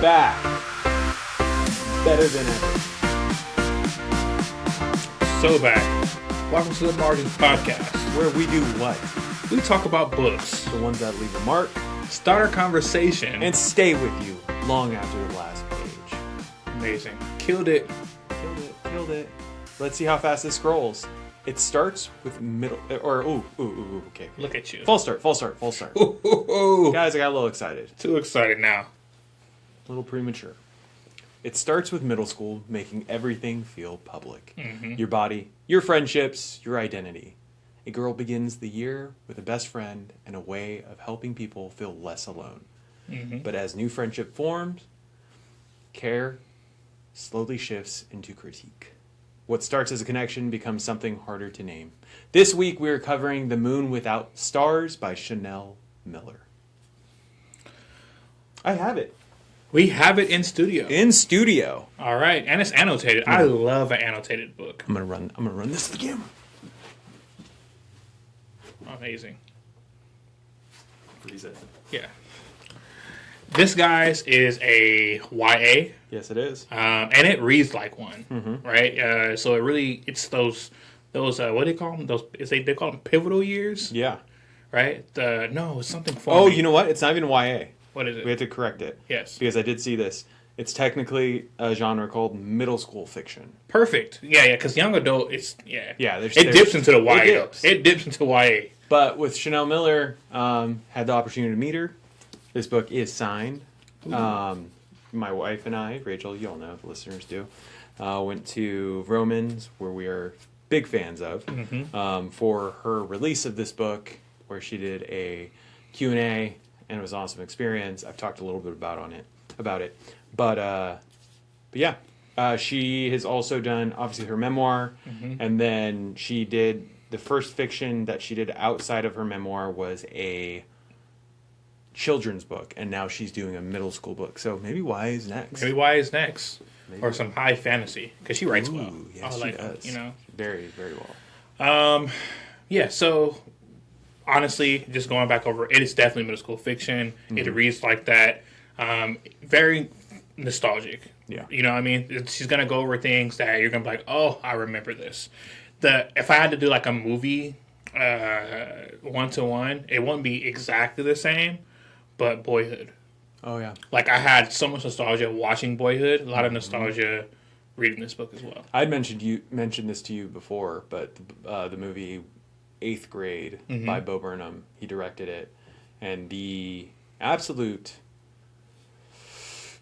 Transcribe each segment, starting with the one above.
back. Better than ever. So back. Welcome to the Margins Podcast. Where we do what? We talk about books, The ones that leave a mark start a conversation, and stay with you long after the last page. amazing. Killed it. Killed it. Let's see how fast this scrolls. It starts with middle, okay. Look at you. Full start. Ooh. Guys, I got a little excited. Too excited now. A little premature. It starts with middle school, making everything feel public. Mm-hmm. Your body, your friendships, your identity. A girl begins the year with a best friend and a way of helping people feel less alone. Mm-hmm. But as new friendship forms, care slowly shifts into critique. What starts as a connection becomes something harder to name. This week we are covering The Moon Without Stars by Chanel Miller. I have it. We have it in studio. In studio. All right, and it's annotated. I love an annotated book. I'm gonna run this to the camera. Amazing. Freeze it. Yeah. This, guys, is a YA. Yes, it is. And it reads like one, right? So it's those what do they call them? They call them pivotal years, Yeah. right? No, it's something for Oh, me. you know what? It's not even YA. What is it? We have to correct it. Yes. Because I did see this. It's technically a genre called middle school fiction. Perfect. Yeah, because young adult, Yeah, it dips into the YA. dips. It dips into YA. But with Chanel Miller, had the opportunity to meet her. This book is signed. My wife and I, Rachel, you all know, the listeners do, went to Romans, where we are big fans of, for her release of this book, where she did a Q&A, and it was an awesome experience. I've talked a little bit about it. But yeah, she has also done, obviously, her memoir, and then she did, the first fiction that she did outside of her memoir was a children's book, and now she's doing a middle school book. So maybe Y is next. Maybe YA is next. Maybe. Or some high fantasy, because she writes well. Yes, I like she does. You know? Very, very well. Yeah, so honestly, just going back over, it is definitely middle school fiction. It reads like that. Very nostalgic. Yeah. You know what I mean? She's going to go over things that you're going to be like, oh, I remember this. If I had to do like a movie one-to-one, it wouldn't be exactly the same, but Boyhood. Oh, yeah. Like, I had so much nostalgia watching Boyhood, a lot of nostalgia reading this book as well. I'd mentioned this to you before, but the movie 8th Grade by Bo Burnham, he directed it, and the absolute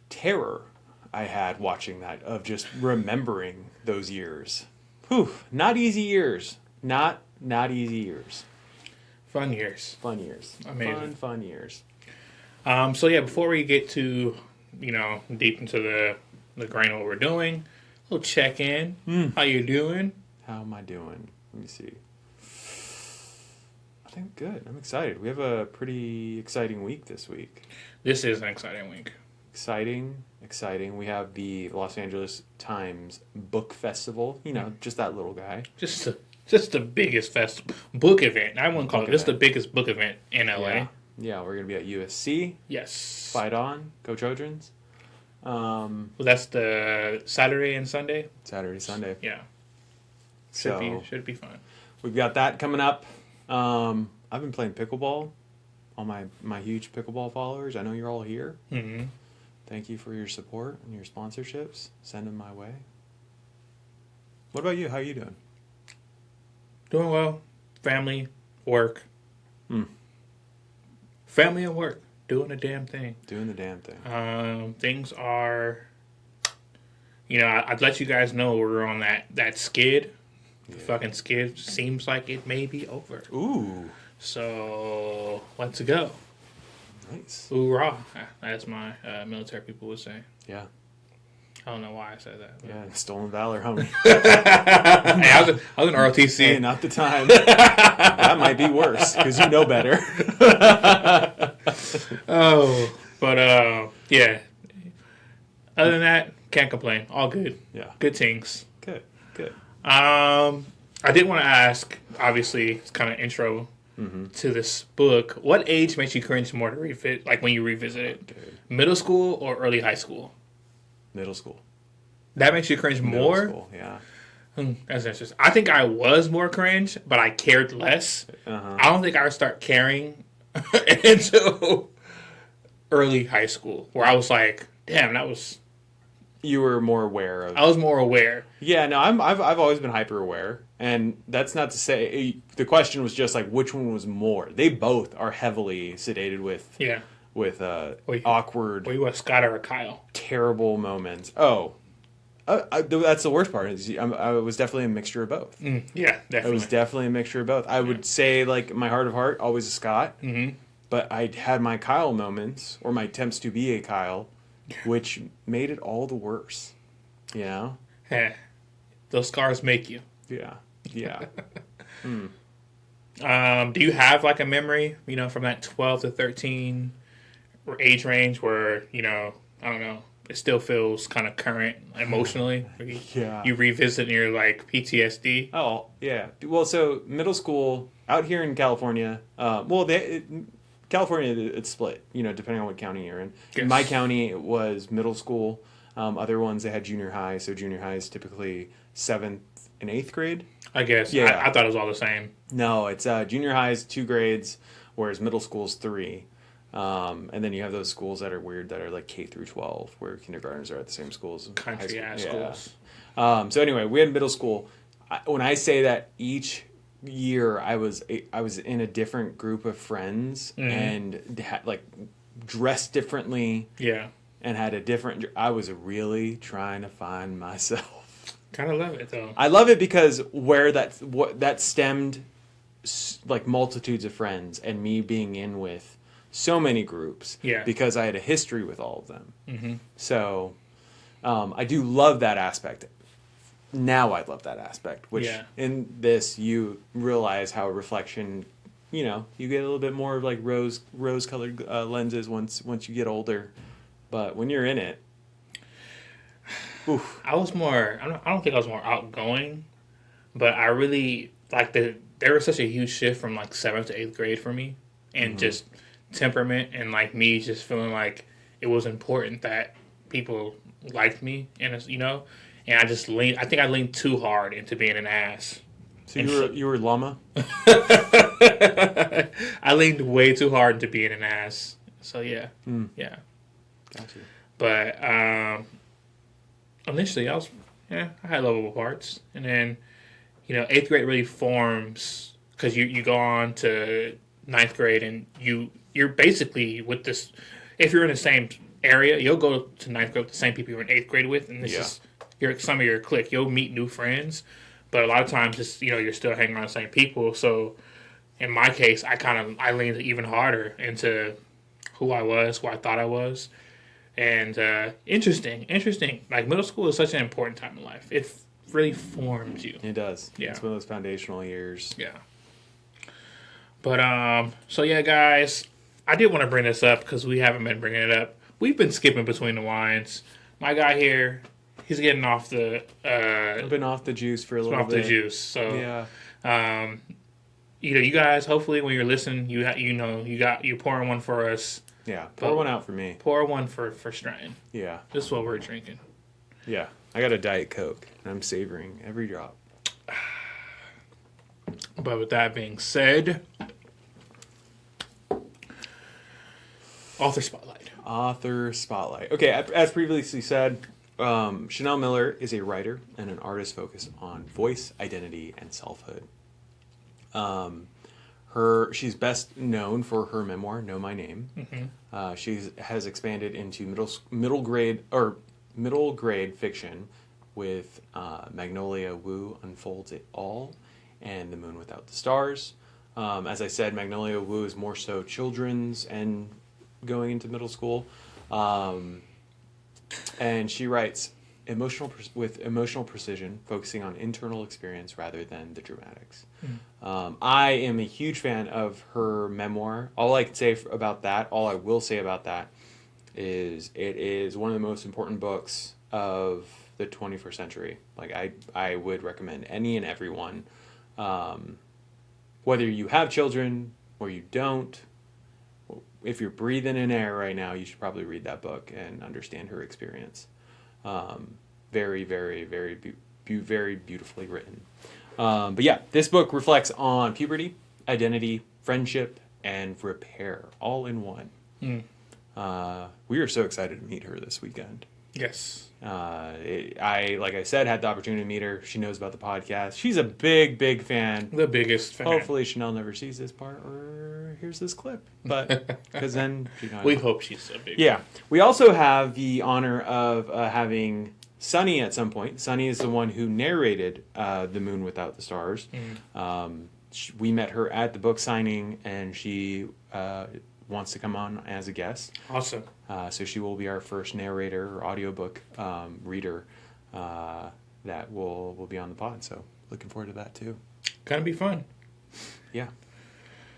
terror I had watching that, of just remembering those years. Whew, not easy years. Not easy years. Fun years. Fun years. Amazing. Fun years. So yeah, before we get to, deep into the grain of what we're doing, a little check-in. How you doing? How am I doing? Let me see. I think good. I'm excited. We have a pretty exciting week this week. This is an exciting week. Exciting. We have the Los Angeles Times Book Festival. Just that little guy. Just the biggest book event. I wouldn't call it. Just the biggest book event in LA. Yeah, we're going to be at USC. Yes. Fight on. Go Trojans. Well, that's the Saturday and Sunday? Saturday, Sunday. Yeah. Should be fun. We've got that coming up. I've been playing pickleball. All my huge pickleball followers, I know you're all here. Mm-hmm. Thank you for your support and your sponsorships. Send them my way. What about you? How are you doing? Doing well. Family, work. Family and work. Doing the damn thing. Things are... I'd let you guys know we're on that skid. The fucking skid seems like it may be over. Ooh. So, let's go. Nice. Hoorah. As my military people would say. Yeah. I don't know why I said that. Yeah, stolen valor, homie. Hey, I was in ROTC. Hey, not the time. That might be worse, because you know better. Yeah. Other than that, can't complain. All good. Yeah. Good things. Good. I did want to ask, obviously, it's kind of intro to this book. What age makes you cringe more to revisit? Like when you revisit it, middle school or early high school? Middle school. That makes you cringe more. Middle school, yeah. That's interesting. I think I was more cringe, but I cared less. I don't think I would start caring until early high school, where I was like, "Damn, that was." You were more aware of. I was more aware. Yeah, no, I've always been hyper aware, and that's not to say the question was just like which one was more. They both are heavily sedated with awkward. Were you a Scott or a Kyle? Terrible moments. Oh, that's the worst part. Is I was definitely a mixture of both. Yeah, definitely. I was definitely a mixture of both. I would say like my heart of heart, always a Scott. But I had my Kyle moments or my attempts to be a Kyle. Which made it all the worse, you know? Yeah. Those scars make you. Yeah. Do you have like a memory, from that 12 to 13 age range where, I don't know, it still feels kind of current emotionally? Yeah. You revisit and you're like PTSD? Oh, yeah. Well, so middle school out here in California, California, it's split, depending on what county you're in. Yes. In my county, it was middle school. Other ones, they had junior high. So junior high is typically 7th and 8th grade. I guess. Yeah. I thought it was all the same. No, it's junior high is 2 grades, whereas middle school is 3. And then you have those schools that are weird that are like K through 12, where kindergartners are at the same schools. Country-ass schools. So anyway, we had middle school. When I say that each year I was in a different group of friends and like dressed differently and had a different I was really trying to find myself. Kind of love it though. I love it because that stemmed like multitudes of friends and me being in with so many groups because I had a history with all of them. So I do love that aspect. Now I love that aspect, which in this you realize how reflection, you get a little bit more of like rose-colored lenses once you get older, but when you're in it, oof. I was more. I don't think I was more outgoing, but I really like there was such a huge shift from like 7th to 8th grade for me, and just temperament and like me just feeling like it was important that people liked me, and And I just leaned. I think I leaned too hard into being an ass. So you were llama. I leaned way too hard into being an ass. So yeah. Gotcha. But initially I had lovable parts, and then 8th grade really forms because you go on to 9th grade and you're basically with this. If you're in the same area, you'll go to 9th grade with the same people you were in 8th grade with, and this is. Some of your clique, you'll meet new friends, but a lot of times, just you're still hanging around the same people. So, in my case, I leaned even harder into who I was, who I thought I was, and interesting. Like middle school is such an important time in life. It really forms you. It does. Yeah, it's one of those foundational years. Yeah. But so yeah, guys, I did want to bring this up because we haven't been bringing it up. We've been skipping between the wines. My guy here. He's getting off the. I've been off the juice for a little bit. Off the juice, so you guys. Hopefully, when you're listening, you're pouring one for us. Yeah, pour one out for me. Pour one for Stratton. Yeah, this is what we're drinking. Yeah, I got a Diet Coke, and I'm savoring every drop. But with that being said, author spotlight. Okay, as previously said. Chanel Miller is a writer and an artist focused on voice, identity, and selfhood. She's best known for her memoir, Know My Name. She has expanded into middle grade fiction with Magnolia Wu Unfolds It All and The Moon Without the Stars. As I said, Magnolia Wu is more so children's and going into middle school. And she writes with emotional precision, focusing on internal experience rather than the dramatics. I am a huge fan of her memoir. All I will say about that is it is one of the most important books of the 21st century. Like I would recommend any and everyone whether you have children or you don't, if you're breathing in air right now, you should probably read that book and understand her experience. Very, very, very, very beautifully written. But yeah, this book reflects on puberty, identity, friendship, and repair, all in one. We are so excited to meet her this weekend. Yes. Like I said, had the opportunity to meet her. She knows about the podcast. She's a big, big fan. The biggest fan. Hopefully Chanel never sees this part or hears this clip. But, because then... we hope she's a big fan. We also have the honor of having Sunny at some point. Sunny is the one who narrated The Moon Without the Stars. We met her at the book signing, and she... wants to come on as a guest. Awesome. So she will be our first narrator or audiobook reader that will be on the pod. So looking forward to that too. Gonna be fun. Yeah.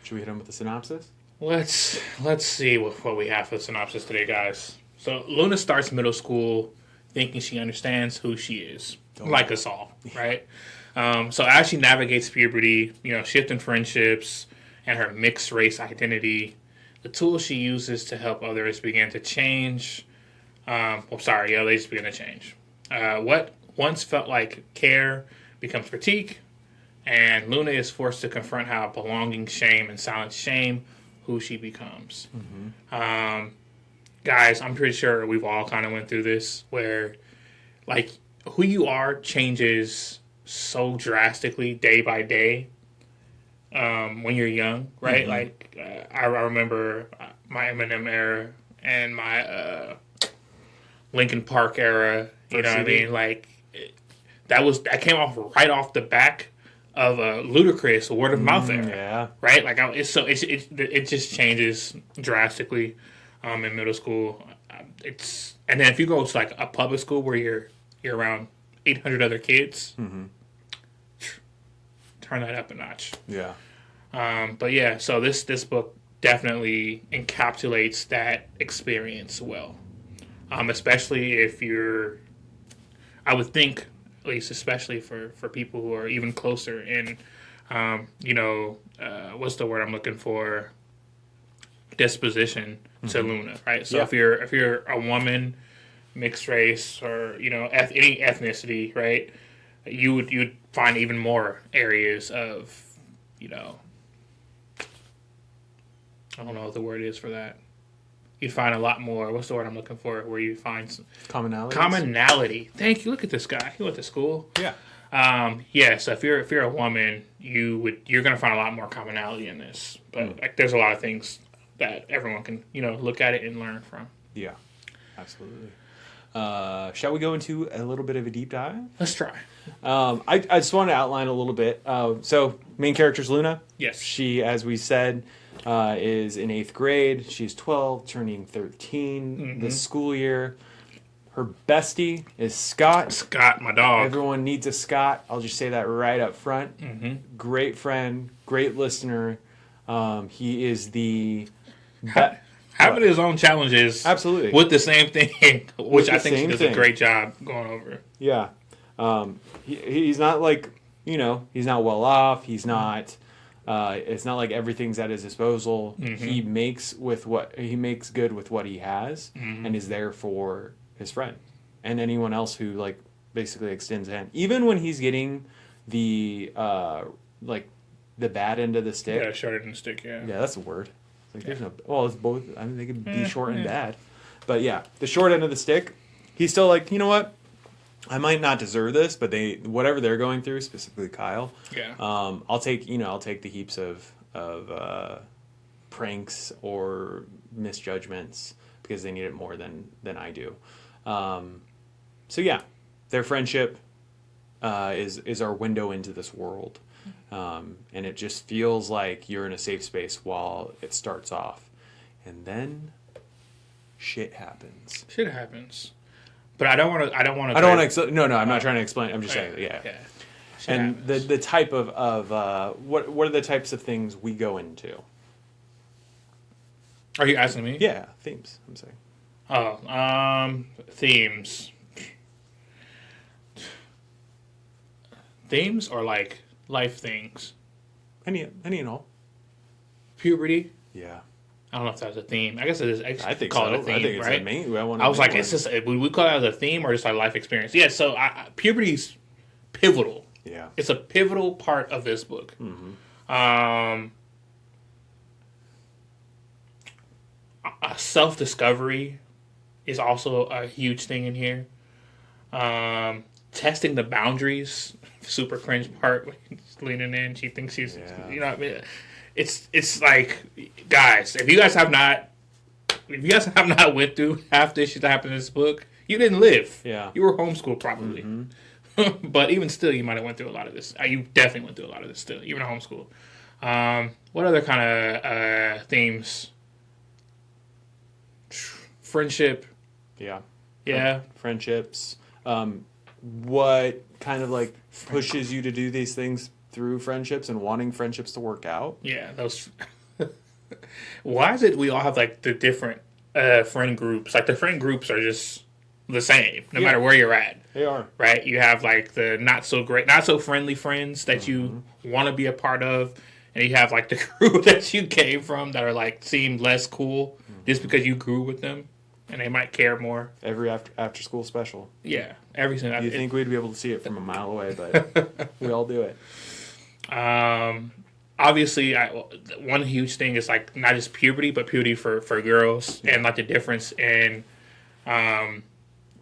Should we hit them with the synopsis? Let's see what we have for the synopsis today, guys. So Luna starts middle school thinking she understands who she is, like us all, right? So as she navigates puberty, shifting friendships and her mixed race identity, the tools she uses to help others begin to change. They just begin to change. What once felt like care becomes critique, and Luna is forced to confront how belonging, shame, and silent shame who she becomes. Guys, I'm pretty sure we've all kind of went through this, where like who you are changes so drastically day by day. When you're young, right? Like I remember my Eminem era and my Linkin Park era. You know what I mean? Like that came off right off the back of a Ludacris word of mouth era. Yeah. Right? Like it just changes drastically in middle school. And then if you go to like a public school where you're around 800 other kids. Turn that up a notch. Yeah. But yeah, so this book definitely encapsulates that experience well. Especially if I would think, at least especially for people who are even closer in, what's the word I'm looking for? Disposition to Luna, right? So if you're a woman, mixed race, or any ethnicity, right? You'd find even more areas of, I don't know what the word is for that. You'd find a lot more. What's the word I'm looking for? Where you find commonality. Thank you. Look at this guy. He went to school. Yeah. So if you're a woman, you're gonna find a lot more commonality in this. But there's a lot of things that everyone can look at it and learn from. Yeah, absolutely. Shall we go into a little bit of a deep dive? Let's try. I just want to outline a little bit. So main character's Luna. Yes. She, as we said, is in 8th grade. She's 12, turning 13 this school year. Her bestie is Scott. Scott, my dog. Everyone needs a Scott. I'll just say that right up front. Great friend, great listener. He is the... Having his own challenges. Absolutely. With the same thing, which I think she does a great job going over. Yeah. He's not like, he's not well off. He's not... it's not like everything's at his disposal. He makes good with what he has, and is there for his friend and anyone else who basically extends a hand. Even when he's getting the the bad end of the stick. Yeah, short end of the stick. Yeah. Yeah, that's a word. There's no. Well, it's both. I mean, they could be short and bad, but yeah, the short end of the stick. He's still like, you know what? I might not deserve this, but whatever they're going through, specifically Kyle. Yeah. I'll take the heaps of pranks or misjudgments because they need it more than I do. So yeah, their friendship is our window into this world, and it just feels like you're in a safe space while it starts off, and then shit happens. But I don't want to. No, I'm not trying to explain. I'm just saying, yeah. And the type of what are the types of things we go into? Are you asking me? Yeah, themes. I'm saying. Oh, themes. Themes or like life things. Any and all. Puberty. Yeah. I don't know if that's a theme. I guess it is. I think call so. it a theme, I think it's right? a main. I was like, it's just, would we call it as a theme or just our life experience? Yeah. So puberty's pivotal. Yeah. It's a pivotal part of this book. Self-discovery is also a huge thing in here. Testing the boundaries, super cringe part when she's leaning in. She thinks she's, you know what I mean? It's like, guys, if you guys have not went through half the shit that happened in this book, you didn't live. Yeah. You were homeschooled probably. But even still, you might have went through a lot of this. You definitely went through a lot of this still, even at homeschool. What other kind of themes? Friendship. Yeah. Yeah. Friendships. What kind of like pushes you to do these things through friendships and wanting friendships to work out? Yeah, those. Why is it we all have like the different friend groups? Like the friend groups are just the same, no matter where you're at. They are. Right? You have like the not so great, not so friendly friends that you want to be a part of. And you have like the crew that you came from that are like seem less cool just because you grew with them. And they might care more. Every after school special. Yeah, every single. You think we'd be able to see it from a mile away, but we all do it. Obviously, one huge thing is like not just puberty, but puberty for girls, and like the difference in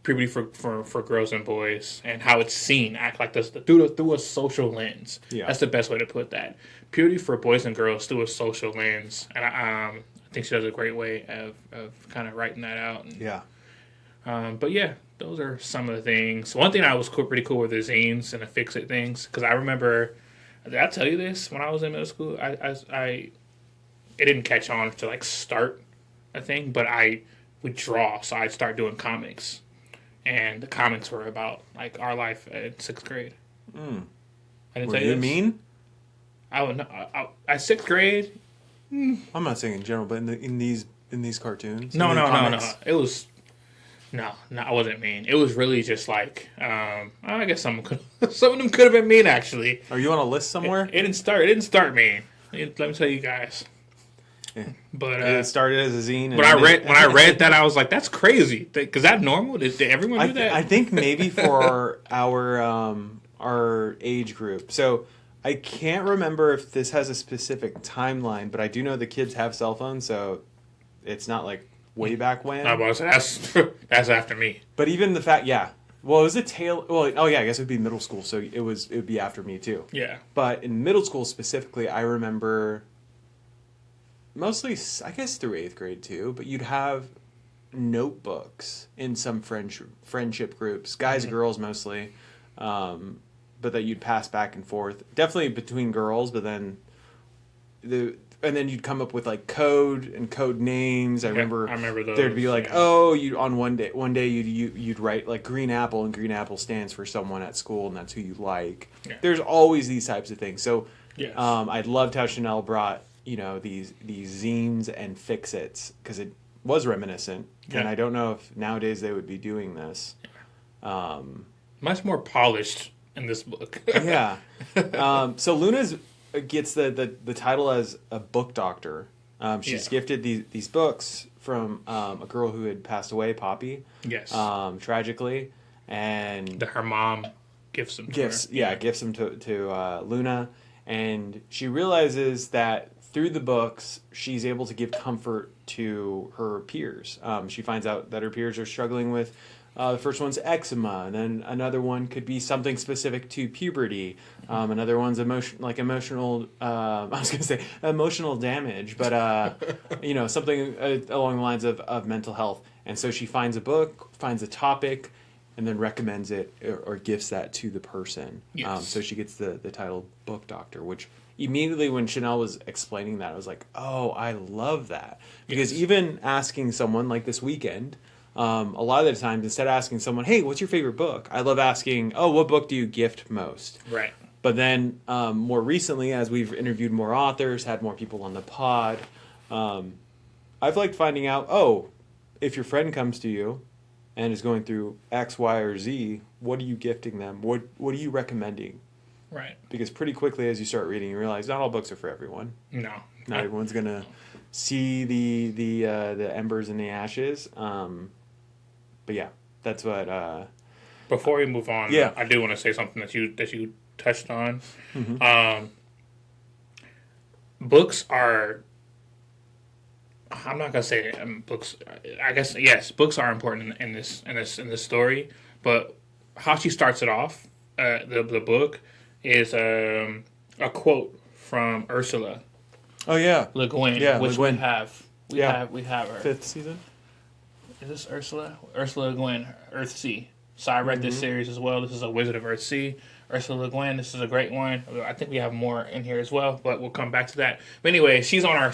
puberty for girls and boys, and how it's seen act like this through a social lens. Yeah, that's the best way to put that. Puberty for boys and girls through a social lens, and I think she does a great way of kind of writing that out. And, but yeah, those are some of the things. One thing I was pretty cool with the zines and the fix-it things, because I remember, did I tell you this when I was in middle school? It didn't catch on to like start a thing, but I would draw, so I'd start doing comics, and the comics were about like our life in 6th grade. I didn't tell you this. Mean? I would at 6th grade. I'm not saying in general, but in these cartoons. No. It was no. I wasn't mean. It was really just like I guess some of them could have been mean actually. Are you on a list somewhere? It didn't start mean. Let me tell you guys. Yeah. But it started as a zine. When I read that, I was like, "That's crazy." Because that normal? Did everyone do that? I think maybe for our age group. So. I can't remember if this has a specific timeline, but I do know the kids have cell phones, so it's not like way back when. No, but that's after me. But even the fact, well, it was a tail. Well, I guess it would be middle school, so it would be after me too. Yeah. But in middle school specifically, I remember mostly, I guess through 8th grade too. But you'd have notebooks in some friendship groups, guys and girls mostly. But that you'd pass back and forth, definitely between girls. But then then you'd come up with like code and code names. I remember those. There'd be like, you on one day you'd write like green apple, and green apple stands for someone at school, and that's who you like. Yeah. There's always these types of things. So I loved how Chanel brought these zines and fix-its, because it was reminiscent, and I don't know if nowadays they would be doing this. Much more polished in this book. Yeah. So Luna gets the title as a book doctor. She's gifted these books from a girl who had passed away, Poppy. Yes. Tragically, and her mom gifts them to her. Yeah, gifts them to Luna, and she realizes that through the books she's able to give comfort to her peers. She finds out that her peers are struggling with. The first one's eczema, and then another one could be something specific to puberty. Another one's emotional. I was going to say emotional damage, but something along the lines of mental health. And so she finds a book, finds a topic, and then recommends it or gifts that to the person. Yes. So she gets the title Book Doctor, which immediately when Chanel was explaining that, I was like, oh, I love that, because even asking someone like this weekend. A lot of the times, instead of asking someone, hey, what's your favorite book? I love asking, what book do you gift most? Right. But then more recently, as we've interviewed more authors, had more people on the pod, I've liked finding out, if your friend comes to you and is going through X, Y, or Z, what are you gifting them? What are you recommending? Right. Because pretty quickly as you start reading, you realize not all books are for everyone. No. Not everyone's gonna see the embers and the ashes. But yeah, that's what. Before we move on, yeah. I do want to say something that you touched on. Mm-hmm. Books are. I'm not gonna say books. I guess yes, books are important in this story. But how she starts it off, the book, is a quote from Ursula. Oh yeah, Le Guin. Yeah, which Le Guin. we have her 5th season. Is this Ursula? Ursula Le Guin, Earthsea. So I read this series as well. This is a Wizard of Earthsea. Ursula Le Guin. This is a great one. I think we have more in here as well, but we'll come back to that. But anyway, she's on our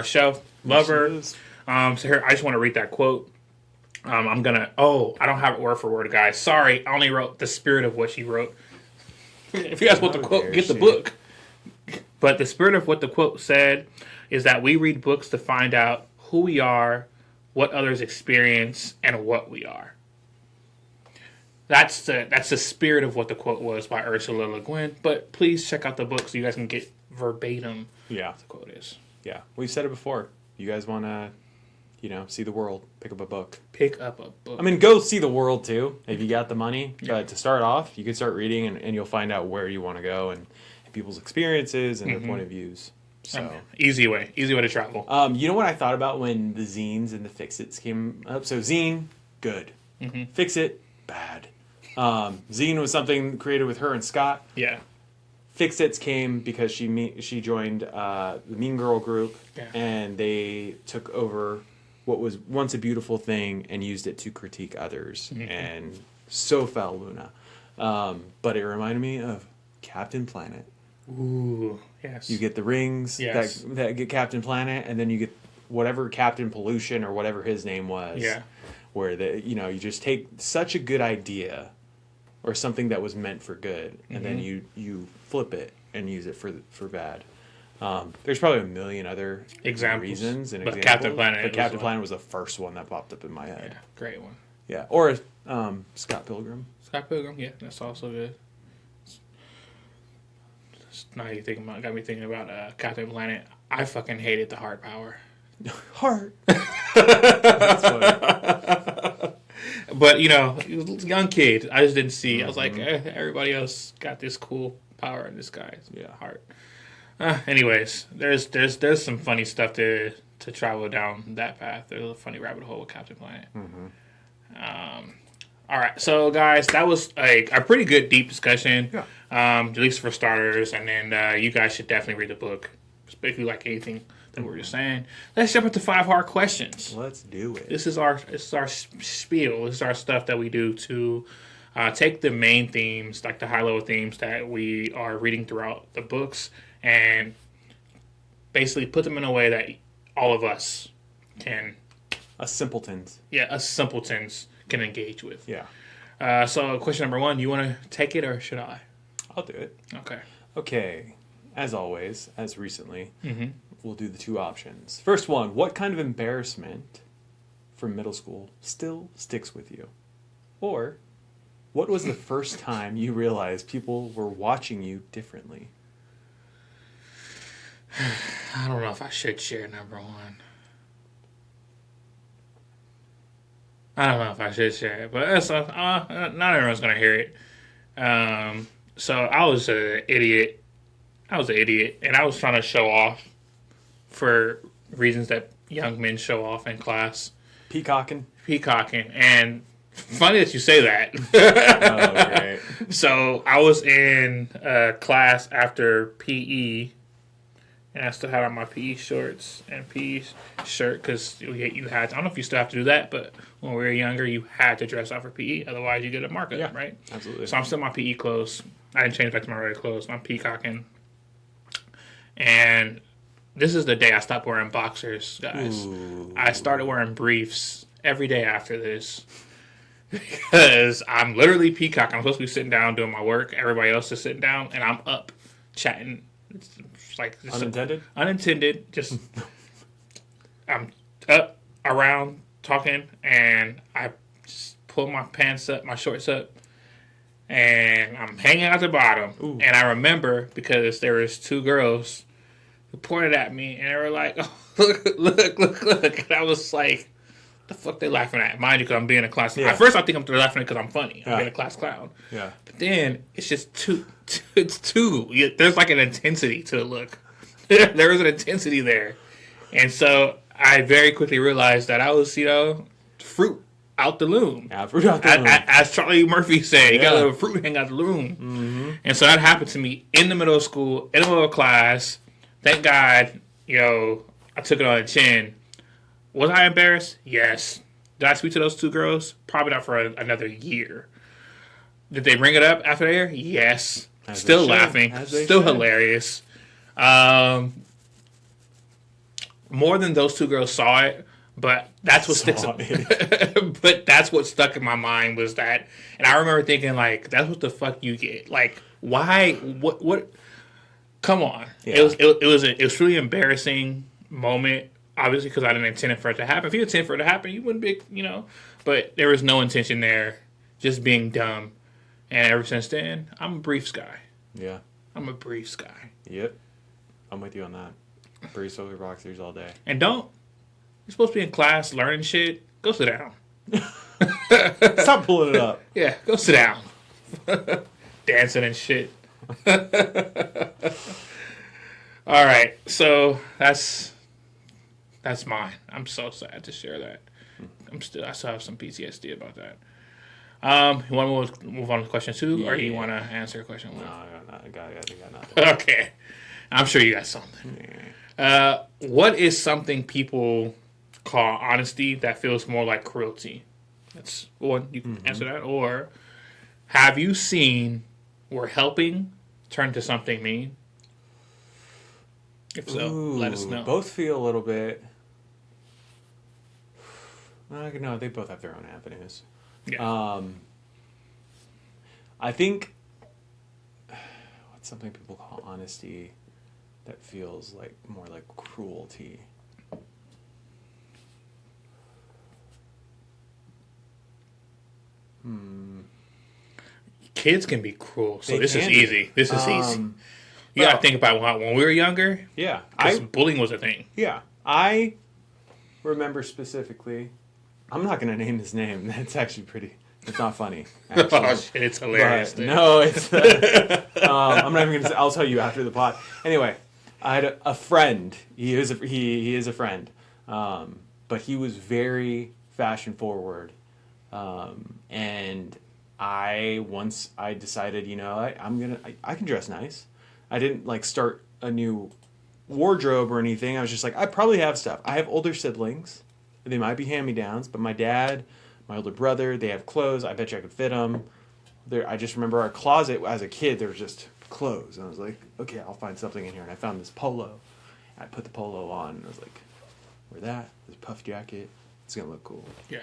shelf. Love her. So here, I just want to read that quote. I'm gonna. Oh, I don't have it word for word, guys. Sorry, I only wrote the spirit of what she wrote. If you guys want the quote, get the book. But the spirit of what the quote said is that we read books to find out who we are, what others experience, and what we are. That's the spirit of what the quote was by Ursula Le Guin. But please check out the book so you guys can get verbatim what the quote is. Yeah, we've said it before. You guys want to, see the world, pick up a book. Pick up a book. I mean, go see the world too if you got the money. Yeah. But to start off, you can start reading and you'll find out where you want to go and people's experiences and their point of views. So easy way to travel. You know what I thought about when the zines and the fix-its came up? So zine, good. Fix-it, bad. Zine was something created with her and Scott. Yeah. Fix-its came because she joined the Mean Girl group, and they took over what was once a beautiful thing and used it to critique others. And so fell Luna. But it reminded me of Captain Planet. Ooh, yes. You get the rings that get Captain Planet, and then you get whatever Captain Pollution or whatever his name was. Yeah. Where you just take such a good idea or something that was meant for good, and then you flip it and use it for bad. There's probably a million other reasons and examples. Captain Planet was the first one that popped up in my head. Yeah, great one. Yeah, or Scott Pilgrim. Scott Pilgrim, yeah, that's also good. Now you got me thinking about Captain Planet. I fucking hated the heart power. Heart. That's funny. But young kid, I just didn't see. I was like, everybody else got this cool power, and this guy's heart. Anyways, there's some funny stuff to travel down that path. There's a funny rabbit hole with Captain Planet. All right, so guys, that was a pretty good deep discussion. Yeah. At least for starters, and then you guys should definitely read the book, if you like anything that we're just saying. Let's jump into 5 hard questions. Let's do it. This is our spiel. This is our stuff that we do to take the main themes, like the high-level themes that we are reading throughout the books, and basically put them in a way that all of us can... Us simpletons can engage with. Yeah. So question number 1, you want to take it or should I? I'll do it. Okay. As always, as recently, we'll do the 2 options. First one, what kind of embarrassment from middle school still sticks with you? Or, what was the first time you realized people were watching you differently? I don't know if I should share number 1. I don't know if I should share it, but not everyone's going to hear it. So I was an idiot. And I was trying to show off for reasons that young men show off in class. Peacocking. And funny that you say that. Oh, great. So I was in class after PE, and I still had on my PE shorts and PE shirt because you had to, I don't know if you still have to do that, but when we were younger, you had to dress out for PE. Otherwise, you get a markup, right? Absolutely. So I'm still in my PE clothes. I didn't change back to my regular clothes. I'm peacocking. And this is the day I stopped wearing boxers, guys. Ooh. I started wearing briefs every day after this because I'm literally peacocking. I'm supposed to be sitting down doing my work. Everybody else is sitting down, and I'm up chatting. It's like unintended. Just I'm up around talking, and I just pull my pants up, my shorts up, and I'm hanging out the bottom. Ooh. And I remember because there was 2 girls who pointed at me, and they were like, "Oh, look!" And I was like, "The fuck they laughing at?" Mind you, because I'm being a class. Yeah. At first, I think they're laughing because I'm funny. I'm being a class clown. Yeah. But then it's just too. It's too. There's like an intensity to the look. There is an intensity there, and so I very quickly realized that I was, fruit out the loom. Yeah, fruit out the loom. As Charlie Murphy said, you got a little fruit hang out the loom. Mm-hmm. And so that happened to me in the middle of school, in the middle of class. Thank God, I took it on the chin. Was I embarrassed? Yes. Did I speak to those 2 girls? Probably not for another year. Did they bring it up after the year? Yes. Still laughing. Still hilarious. More than those 2 girls saw it, but that's what sticks. But that's what stuck in my mind was that, and I remember thinking like, that's what the fuck you get. Like, why? What? Come on! Yeah. It was a truly embarrassing moment. Obviously, because I didn't intend for it to happen. If you intended for it to happen, you wouldn't be, But there was no intention there, just being dumb. And ever since then, I'm a briefs guy. Yeah. I'm a briefs guy. Yep. I'm with you on that. Briefs over boxers all day. And you're supposed to be in class learning shit. Go sit down. Stop pulling it up. Yeah, go sit down. Dancing and shit. All right, so that's mine. I'm so sad to share that. I still have some PTSD about that. You want to move on to question 2, or do you want to answer question 1? No, I got nothing. Okay, I'm sure you got something. What is something people call honesty that feels more like cruelty? That's one. You can answer that. Or have you seen where helping turn to something mean? If so, let us know. Both feel a little bit. No, they both have their own avenues. Yeah. I think what's something people call honesty that feels like more like cruelty. Kids can be cruel, so this is easy. This is easy. You gotta think about when we were younger. Yeah, because bullying was a thing. Yeah, I remember specifically. I'm not gonna name his name. That's actually pretty. It's not funny. Oh shit! It's hilarious. No, it's. I'm not even gonna. I'll tell you after the pod. Anyway, I had a friend. He is a friend, but he was very fashion forward, and I decided, I can dress nice. I didn't start a new wardrobe or anything. I was just like, I probably have stuff. I have older siblings. They might be hand-me-downs, but my dad, my older brother, they have clothes. I bet you I could fit them. I just remember our closet as a kid, there was just clothes. And I was like, okay, I'll find something in here. And I found this polo. I put the polo on, and I was like, wear that. This puff jacket. It's going to look cool. Yeah.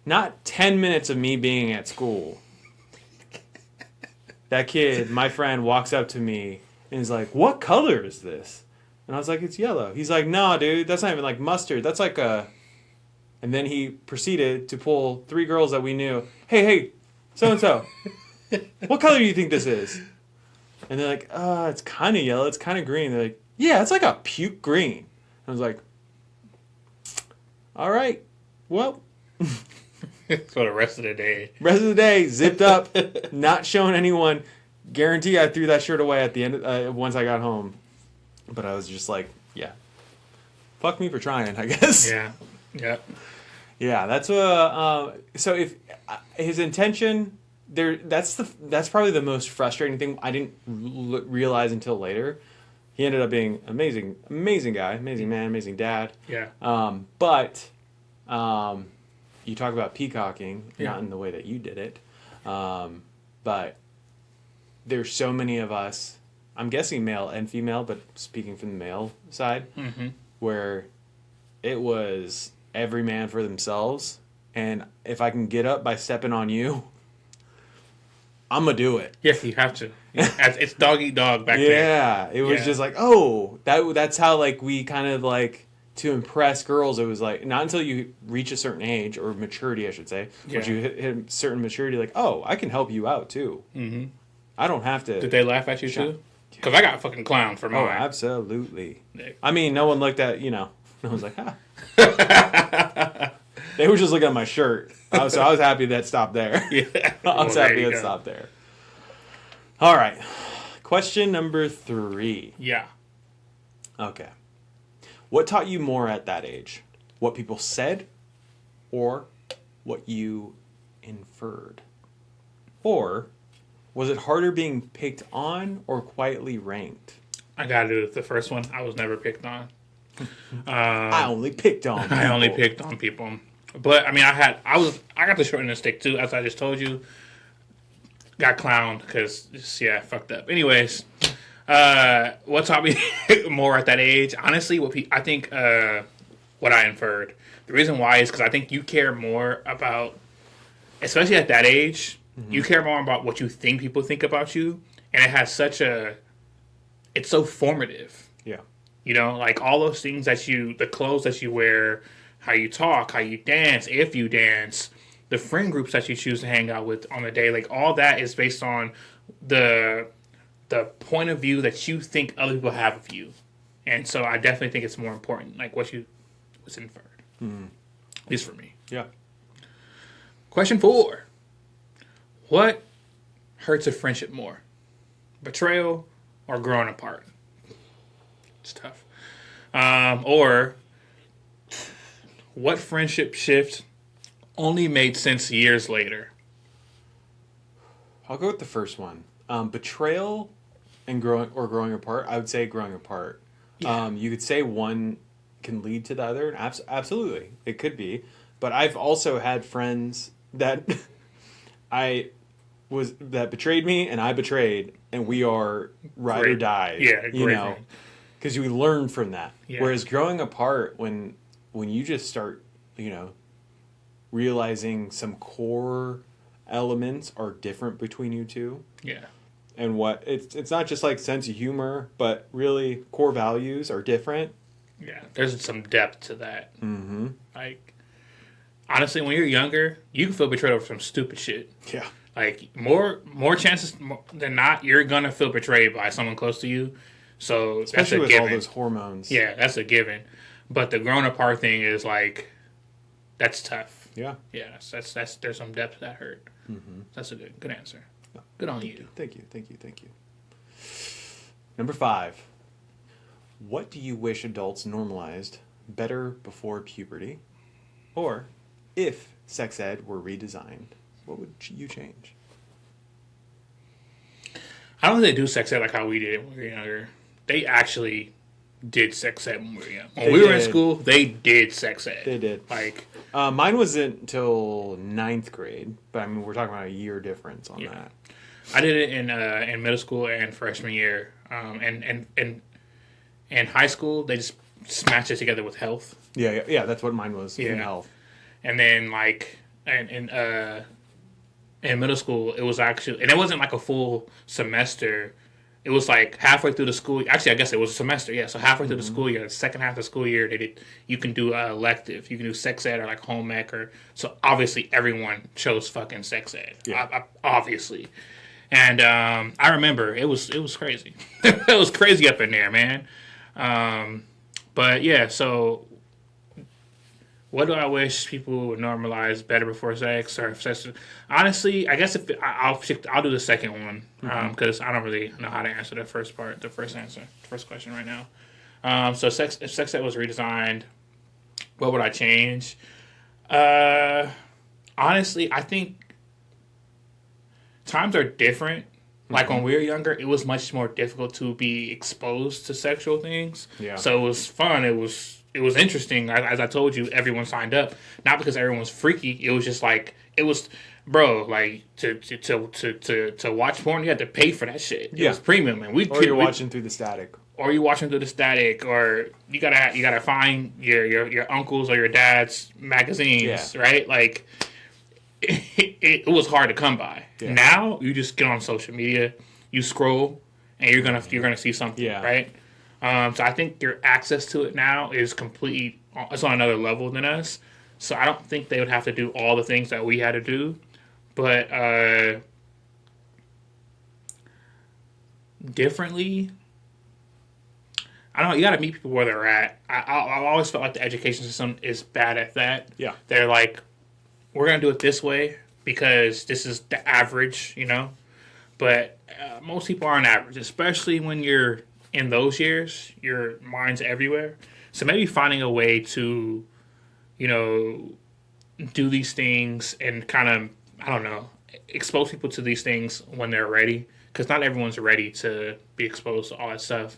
Not 10 minutes of me being at school. That kid, my friend, walks up to me and is like, what color is this? And I was like, it's yellow. He's like, no, dude, that's not even like mustard. That's like a... And then he proceeded to pull 3 girls that we knew. Hey, so-and-so. What color do you think this is? And they're like, it's kind of yellow. It's kind of green. They're like, yeah, it's like a puke green. I was like, all right, well. For the rest of the day. Rest of the day, zipped up, not showing anyone. Guarantee I threw that shirt away at the end once I got home. But I was just like, yeah. Fuck me for trying, I guess. Yeah. Yeah. Yeah, that's so if his intention that's probably the most frustrating thing I didn't realize until later. He ended up being amazing guy, amazing man, amazing dad. Yeah. But you talk about peacocking, not in the way that you did it. But there's so many of us, I'm guessing male and female, but speaking from the male side, where it was every man for themselves, and if I can get up by stepping on you, I'm gonna do it. Yes, you have to. It's dog eat dog back there. Yeah, it was just like, oh, that's how we kind of to impress girls, it was like not until you reach a certain age or maturity, I should say, once you hit a certain maturity, like, oh, I can help you out too. Mm-hmm. I don't have to. Did they laugh at you too? Because I got fucking clowned for mine. Oh, absolutely. I mean, no one looked at, no one's like, ah. They were just looking at my shirt. So I was happy that stopped there. Yeah. I was happy that stopped there. All right. Question number 3. Yeah. Okay. What taught you more at that age? What people said or what you inferred? Or was it harder being picked on or quietly ranked? I gotta do the first one. I was never picked on. I only picked on people. I only picked on people. But I mean, I got the short end of the stick too, as I just told you. Got clowned because fucked up. Anyways, what taught me more at that age? Honestly, what I inferred. The reason why is because I think you care more about, especially at that age, you care more about what you think people think about you, and it has it's so formative. Yeah. Like all those things the clothes that you wear, how you talk, how you dance, if you dance, the friend groups that you choose to hang out with on the day, like all that is based on the point of view that you think other people have of you. And so I definitely think it's more important, like what's inferred. At least for me. Yeah. Question 4. What hurts a friendship more? Betrayal or growing apart? It's tough. Or what friendship shift only made sense years later? I'll go with the first one. Betrayal and growing apart. I would say growing apart. Yeah. You could say one can lead to the other. Absolutely, it could be. But I've also had friends that that betrayed me, and I betrayed, and we are ride or die. Yeah, because you learn from that. Yeah. Whereas growing apart, when you just start, realizing some core elements are different between you two. Yeah. And it's not just like sense of humor, but really core values are different. Yeah, there's some depth to that. Mm-hmm. Like, honestly, when you're younger, you can feel betrayed over some stupid shit. Yeah. Like, more chances than not, you're gonna feel betrayed by someone close to you. So especially that's a with given. all those hormones. Yeah, that's a given. But the grown apart thing is like, that's tough. Yeah. Yeah, that's there's some depth to that hurt. Mm-hmm. That's a good answer. Good on you. Thank you. Number 5. What do you wish adults normalized better before puberty? Or, if sex ed were redesigned, what would you change? I don't think they do sex ed like how we did it when we were younger. They actually did sex ed when we were young. When we were in school, they did sex ed. They did. Like, mine wasn't until 9th grade, but I mean, we're talking about a year difference on that. I did it in middle school and freshman year. And in high school, they just smashed it together with health. Yeah, that's what mine was, in health. And then, like, in middle school, it was actually, and it wasn't like a full semester. It was like halfway through the school. Actually, I guess it was a semester. Yeah, so halfway through the school year, the second half of the school year, you can do elective. You can do sex ed or like home ec. So obviously, everyone chose fucking sex ed. Yeah. Obviously. And I remember it was crazy. It was crazy up in there, man. But yeah, so what do I wish people would normalize better before sex or sex? Honestly, I guess I'll do the second one because I don't really know how to answer the first question right now. So if sex ed was redesigned, what would I change? Honestly, I think times are different. Like when we were younger, it was much more difficult to be exposed to sexual things. Yeah. So it was fun. It was interesting. As I told you, everyone signed up. Not because everyone was freaky. It was just like like to watch porn, you had to pay for that shit. It was premium, and you're watching through the static. Or you gotta find your uncles or your dad's magazines, right? Like. It was hard to come by. Yeah. Now you just get on social media, you scroll, and you're gonna see something, right? So I think your access to it now is it's on another level than us. So I don't think they would have to do all the things that we had to do. But differently, I don't know. You got to meet people where they're at. I've always felt like the education system is bad at that. Yeah. They're like, we're going to do it this way because this is the average, you know? But most people aren't average, especially when you're in those years. Your mind's everywhere. So maybe finding a way to, you know, do these things and kind of, I don't know, expose people to these things when they're ready. Because not everyone's ready to be exposed to all that stuff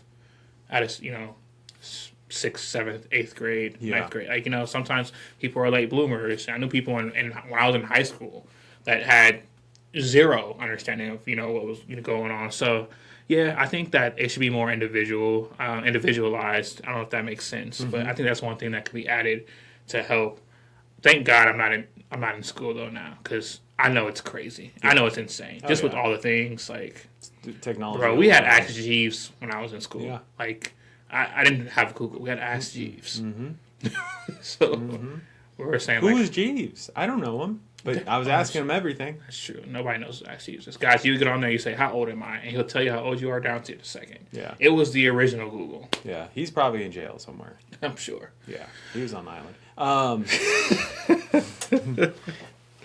at a, you know, 6th, 7th, 8th grade, 9th grade. Like, you know, sometimes people are late bloomers. I knew people when I was in high school that had zero understanding of, you know, what was going on. So, yeah, I think that it should be more individualized. I don't know if that makes sense, but I think that's one thing that could be added to help. Thank God I'm not in school though now, because I know it's crazy. Yeah. I know it's insane. Just with all the things like technology. Bro, we had Ask Jeeves when I was in school. Yeah. Like I didn't have Google. We had Ask Jeeves. So we were saying, who is Jeeves? I don't know him. But I was asking him everything. That's true. Nobody knows who Ask Jeeves is. Guys, you get on there, you say, how old am I? And he'll tell you how old you are down to the second. Yeah. It was the original Google. Yeah. He's probably in jail somewhere. I'm sure. Yeah. He was on the island.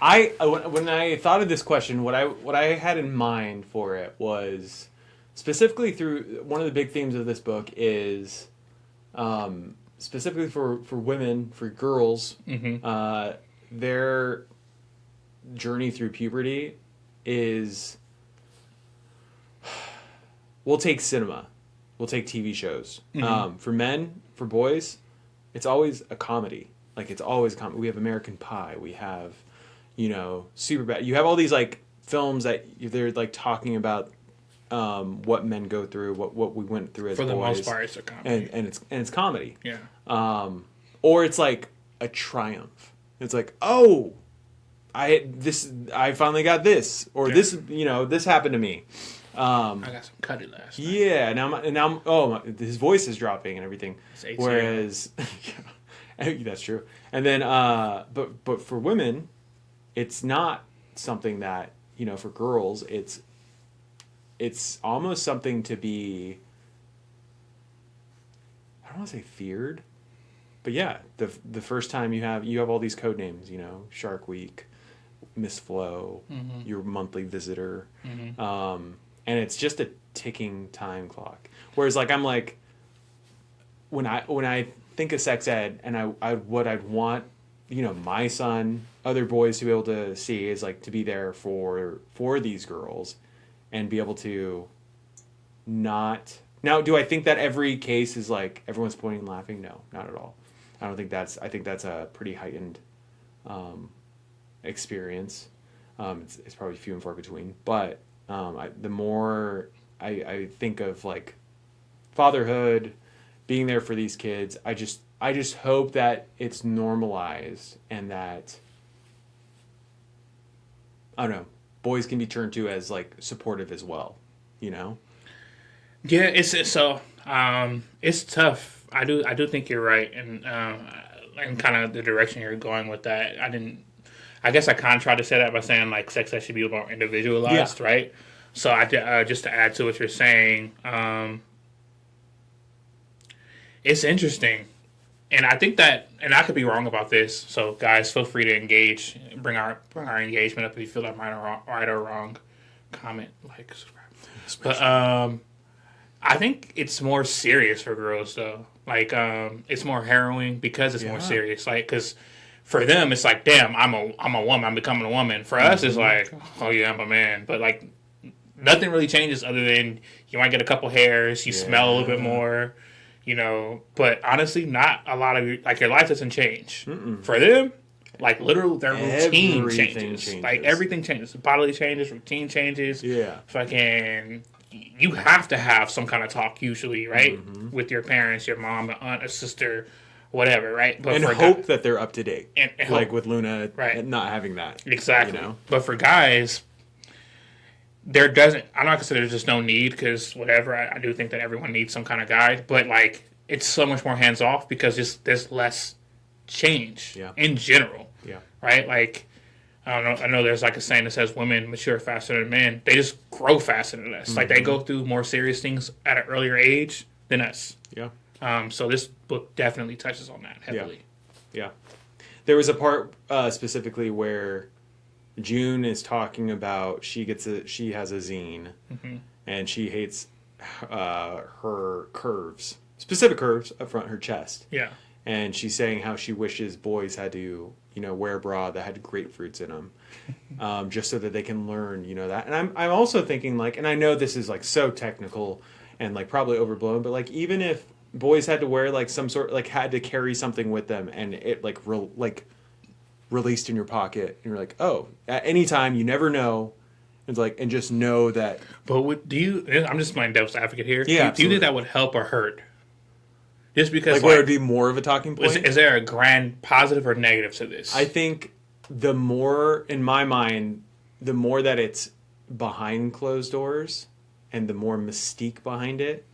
When I thought of this question, what I had in mind for it was specifically through one of the big themes of this book is specifically for women, for girls, their journey through puberty is, we'll take cinema, we'll take TV shows. For men, for boys, it's always a comedy. Like, it's always comedy. We have American Pie. We have, you know, Superbad. You have all these like films that they're like talking about what men go through, what we went through as boys. For the most part, it's a comedy, and it's comedy. Yeah. Or it's like a triumph. It's like, oh, I finally got this, or this, you know, this happened to me. I got some cutty last night. Yeah, now his voice is dropping and everything. Whereas, that's true. And then, but for women, it's not something that, you know, for girls, it's almost something to be, I don't want to say feared, but yeah, the first time you have all these code names, you know, Shark Week, Miss Flo, your monthly visitor, and it's just a ticking time clock. Whereas like I'm like, when I think of sex ed, and what I'd want, you know, my son, other boys to be able to see is like to be there for these girls, and be able to not. Now, do I think that every case is like everyone's pointing and laughing? No, not at all. I think that's a pretty heightened experience. It's probably few and far between. But the more I think of like fatherhood, being there for these kids, I just hope that it's normalized and that, I don't know, boys can be turned to as like supportive as well, you know? Yeah, it's tough. I do think you're right, and kind of the direction you're going with that. I guess I kind of tried to say that by saying like sex ed should be more individualized, right? So I just to add to what you're saying, it's interesting, and I think that, and I could be wrong about this. So guys, feel free to engage, bring our engagement up if you feel I'm right or wrong. Comment, like, subscribe. But I think it's more serious for girls though. Like, it's more harrowing because it's more serious. Like, because for them it's like, damn, I'm a woman, I'm becoming a woman. For us, it's like, oh yeah, I'm a man. But like, nothing really changes other than you might get a couple hairs, you smell a little bit more, you know. But honestly, not a lot of like your life doesn't change. For them. Like, literally, their routine changes. Like, everything changes. Bodily changes, routine changes. Yeah. Fucking, you have to have some kind of talk, usually, right? With your parents, your mom, a aunt, a sister, whatever, right? But and for hope that they're up to date. And like with Luna, not having that. Exactly. You know? But for guys, I'm not gonna say there's just no need, because whatever, I do think that everyone needs some kind of guide, but like it's so much more hands off because there's less change in general. Yeah. Right? Like, I don't know. I know there's like a saying that says women mature faster than men. They just grow faster than us. Like they go through more serious things at an earlier age than us. Yeah. So this book definitely touches on that heavily. Yeah. There was a part specifically where June is talking about she has a zine and she hates her curves, specific curves up front her chest. Yeah. And she's saying how she wishes boys had to, wear a bra that had grapefruits in them, just so that they can learn, that. And I'm also thinking, like, and I know this is like so technical and like probably overblown, but like even if boys had to wear like some sort, like had to carry something with them and it like released in your pocket and you're like, oh, at any time, you never know. It's like, and just know that. But I'm just playing devil's advocate here. Yeah. Do you think that would help or hurt? Just because, like, where it would be more of a talking point? Is there a grand positive or negative to this? I think the more, in my mind, the more that it's behind closed doors and the more mystique behind it,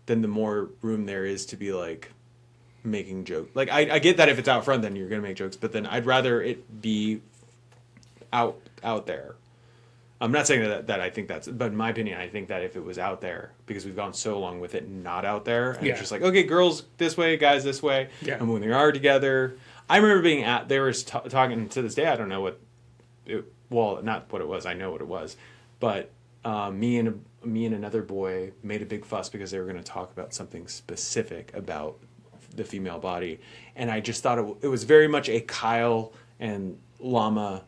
then the more room there is to be, like, making jokes. Like, I get that if it's out front, then you're going to make jokes, but then I'd rather it be out there. I'm not saying that I think that's, but in my opinion, I think that if it was out there, because we've gone so long with it not out there, and it's just like, okay, girls this way, guys this way, and when they are together, I remember being they were talking to this day, I don't know not what it was, I know what it was, but me and another boy made a big fuss because they were going to talk about something specific about the female body, and I just thought it was very much a Kyle and Llama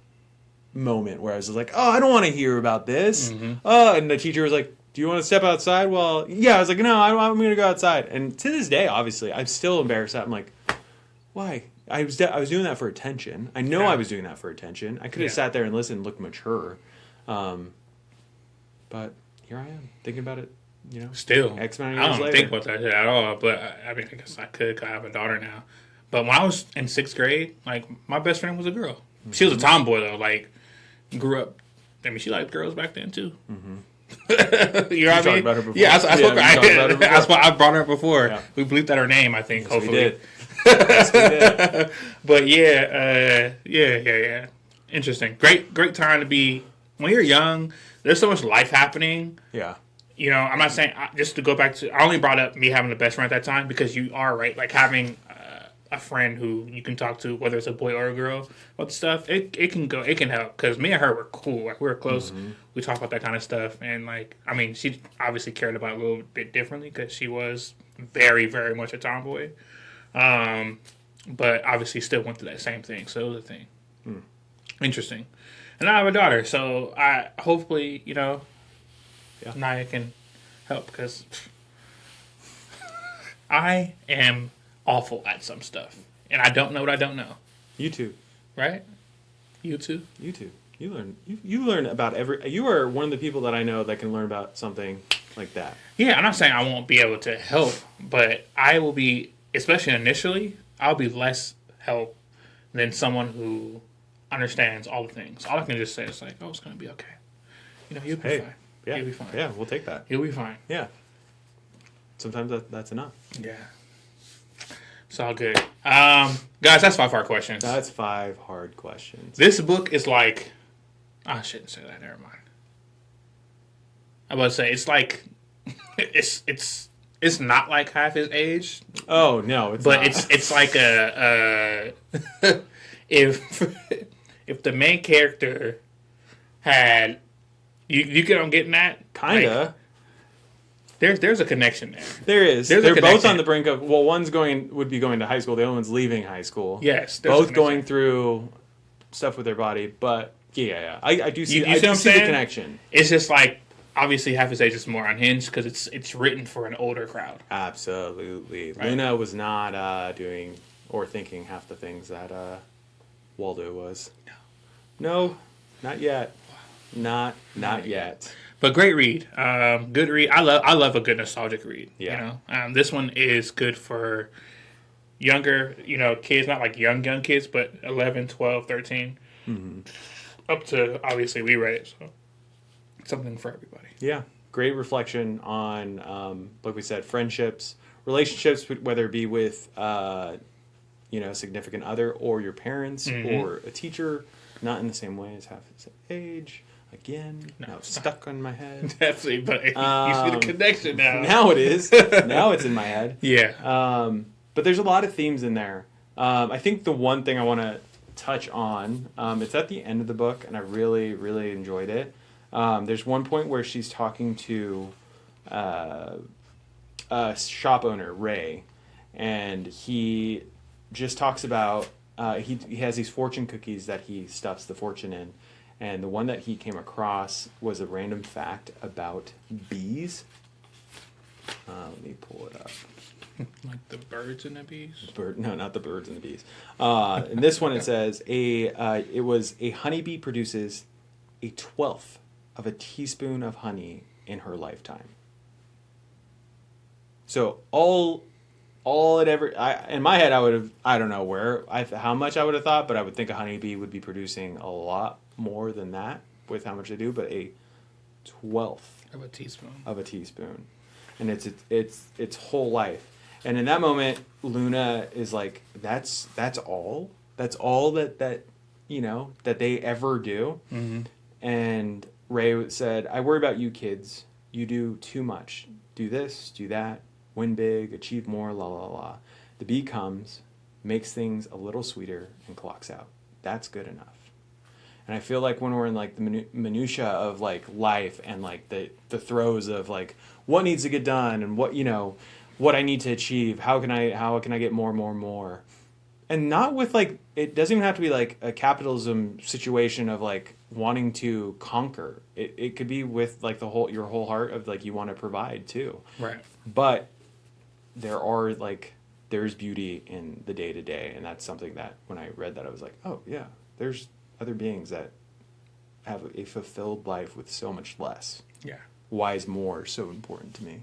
moment where I was like, oh, I don't want to hear about this. And the teacher was like, do you want to step outside? Well, yeah. I was like, no, I'm going to go outside. And to this day, obviously, I'm still embarrassed. I'm like, why? I was doing that for attention. I know I was doing that for attention. I could have sat there and listened and looked mature. But here I am thinking about it, still. X amount of years I don't later. think about that shit at all. But I mean, I guess I could, 'cause I have a daughter now. But when I was in 6th grade, like, my best friend was a girl. She was a tomboy, though. Like, grew up. I mean, she liked girls back then too. You know what I mean? About her before. Yeah, I brought her up before. Yeah. We bleeped out her name, I think. Yes, hopefully, we did. Yes, we did. But yeah. Interesting. Great time to be when you're young. There's so much life happening. Yeah. I'm not saying, just to go back to, I only brought up me having the best friend at that time because you are right. Like, having a friend who you can talk to, whether it's a boy or a girl, about the stuff, it can help. Because me and her were cool. Like, we were close. We talked about that kind of stuff. And, like, I mean, she obviously cared about it a little bit differently because she was very, very much a tomboy. But obviously still went through that same thing. So it was a thing. Interesting. And I have a daughter. So I hopefully, Naya can help, because I am awful at some stuff, and I don't know what I don't know. YouTube, right? YouTube. You learn about you are one of the people that I know that can learn about something like that. Yeah, I'm not saying I won't be able to help, but I will be, especially initially, I'll be less help than someone who understands all the things. All I can just say is like, oh, it's going to be okay. You'll be fine. Yeah. You'll be fine. Yeah, we'll take that. You'll be fine. Yeah. Sometimes that's enough. Yeah. It's all good. Guys, that's 5 hard questions. That's 5 hard questions. This book is like... I shouldn't say that. Never mind. I was about to say, it's like... It's not like half his age. Oh, no, it's but not. it's like a... if the main character had... You get what I'm getting at? Kinda. Like, there's a connection there. There is. They're both on the brink of... Well, would be going to high school. The other one's leaving high school. Yes. Both going through stuff with their body. But, yeah. I do see, you I do see the connection. It's just like, obviously, half his age is more unhinged because it's written for an older crowd. Absolutely. Right? Luna was not doing or thinking half the things that Waldo was. No, not yet. Not yet. But great read. Good read. I love a good nostalgic read. Yeah. This one is good for younger, kids, not like young kids, but 11, 12, 13. Up to, obviously, we read it. So something for everybody. Yeah. Great reflection on, like we said, friendships, relationships, whether it be with, significant other or your parents or a teacher, not in the same way as half his age. Again, now it's stuck on my head. Definitely, but you see the connection now. Now it is. Now it's in my head. Yeah. But there's a lot of themes in there. I think the one thing I want to touch on, it's at the end of the book, and I really, really enjoyed it. There's one point where she's talking to a shop owner, Ray, and he just talks about he has these fortune cookies that he stuffs the fortune in, and the one that he came across was a random fact about bees. Let me pull it up. Like the birds and the bees? No, not the birds and the bees. In this one, it says it was a honeybee produces 1/12 of a teaspoon of honey in her lifetime. So all it ever, in my head, I don't know how much I would have thought, but I would think a honeybee would be producing a lot more than that with how much they do, but 1/12 of a teaspoon, and it's whole life. And in that moment, Luna is like, that's all that they ever do. Mm-hmm. And Ray said, I worry about you kids. You do too much. Do this, do that, win big, achieve more, la, la, la. The bee comes, makes things a little sweeter, and clocks out. That's good enough. And I feel like when we're in like the minutia of like life and like the throes of like what needs to get done and what I need to achieve, how can I get more, and not with like, it doesn't even have to be like a capitalism situation of like wanting to conquer. It could be with like your whole heart of like you want to provide too. Right. But there's beauty in the day to day, and that's something that when I read that I was like, oh yeah, there's other beings that have a fulfilled life with so much less. Yeah. Why is more so important to me?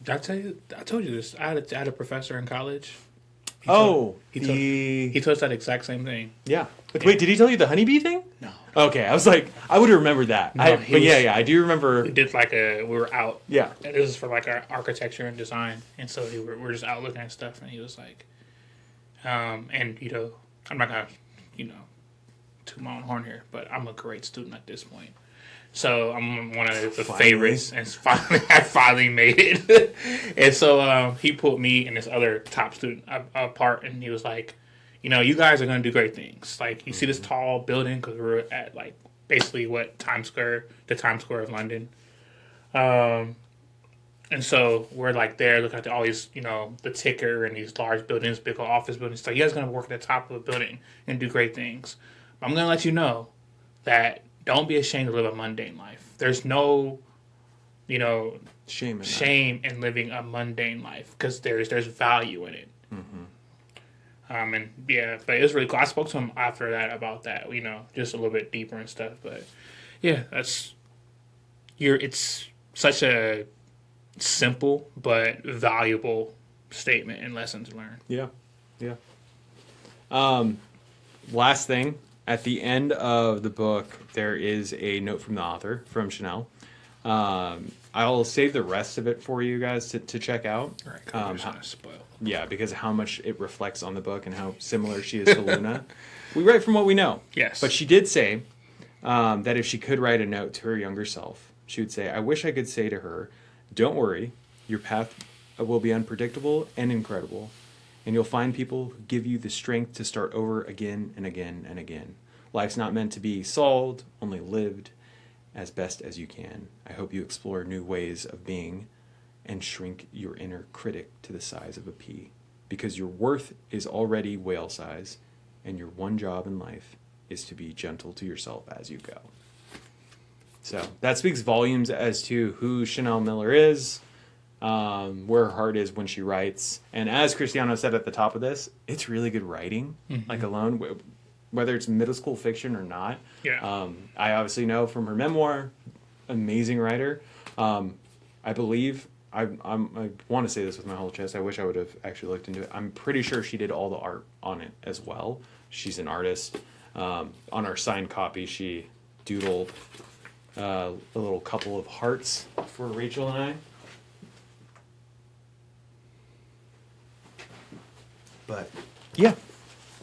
I told you this. I had a professor in college. He told us that exact same thing. Yeah. But wait, did he tell you the honeybee thing? No. Okay, I was like, I would have remembered that. No, I do remember. We did we were out. Yeah. And this is for like our architecture and design, and so we're just out looking at stuff, and he was like, and I'm not gonna, toot my own horn here, but I'm a great student at this point. So I'm one of the favorites, and I finally made it. And so he put me and this other top student apart, and he was like, you guys are going to do great things. Like, you see this tall building, because we're at like basically the Times Square of London. And so we're like there looking at all these, the ticker and these large buildings, big office buildings. So you guys are going to work at the top of a building and do great things. But I'm going to let you know that don't be ashamed to live a mundane life. There's no, shame in living a mundane life, because there's value in it. Mm-hmm. And yeah, but it was really cool. I spoke to him after that about that, just a little bit deeper and stuff. But yeah, it's such a simple but valuable statement and lesson to learn. Yeah, yeah. Last thing. At the end of the book, there is a note from the author, from Chanel. I'll save the rest of it for you guys to check out. All right, cool. I'm trying to spoil. Yeah, because of how much it reflects on the book and how similar she is to Luna. We write from what we know. Yes. But she did say that if she could write a note to her younger self, she would say, I wish I could say to her, don't worry, your path will be unpredictable and incredible. And you'll find people who give you the strength to start over again and again and again. Life's not meant to be solved, only lived as best as you can. I hope you explore new ways of being and shrink your inner critic to the size of a pea. Because your worth is already whale size, and your one job in life is to be gentle to yourself as you go. So that speaks volumes as to who Chanel Miller is, where her heart is when she writes. And as Cristiano said at the top of this, it's really good writing, like alone, whether it's middle school fiction or not. Yeah. I obviously know from her memoir, amazing writer. I believe, I want to say this with my whole chest, I wish I would have actually looked into it. I'm pretty sure she did all the art on it as well. She's an artist. On our signed copy, she doodled a little couple of hearts for Rachel and I. But yeah,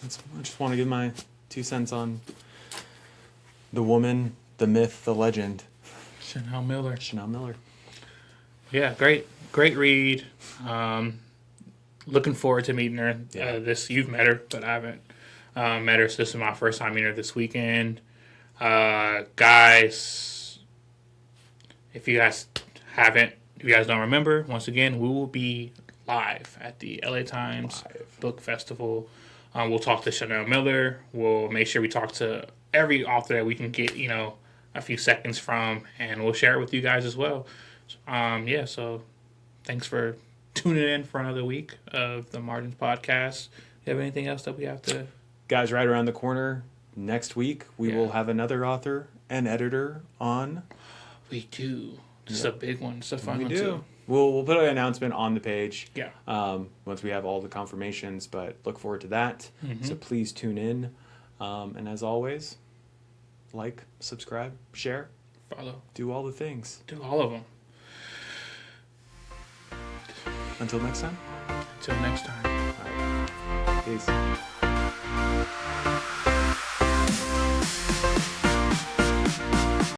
I just want to give my 2 cents on the woman, the myth, the legend. Chanel Miller. Yeah, great read. Looking forward to meeting her. Yeah. You've met her, but I haven't met her. So this is my first time meeting her this weekend. Guys, if you guys don't remember, once again, we will be live at the LA Times Book Festival. We'll talk to Chanel Miller. We'll make sure we talk to every author that we can get, a few seconds from, and we'll share it with you guys as well. So thanks for tuning in for another week of the Margins Podcast. Do you have anything else that we have to... Guys, right around the corner, next week, we will have another author and editor on. We do. This is a big one. It's a fun one, too. We'll put an announcement on the page. Yeah. Once we have all the confirmations, but look forward to that. Mm-hmm. So please tune in. And as always, like, subscribe, share, follow, do all the things. Do all of them. Until next time. Until next time. All right. Peace.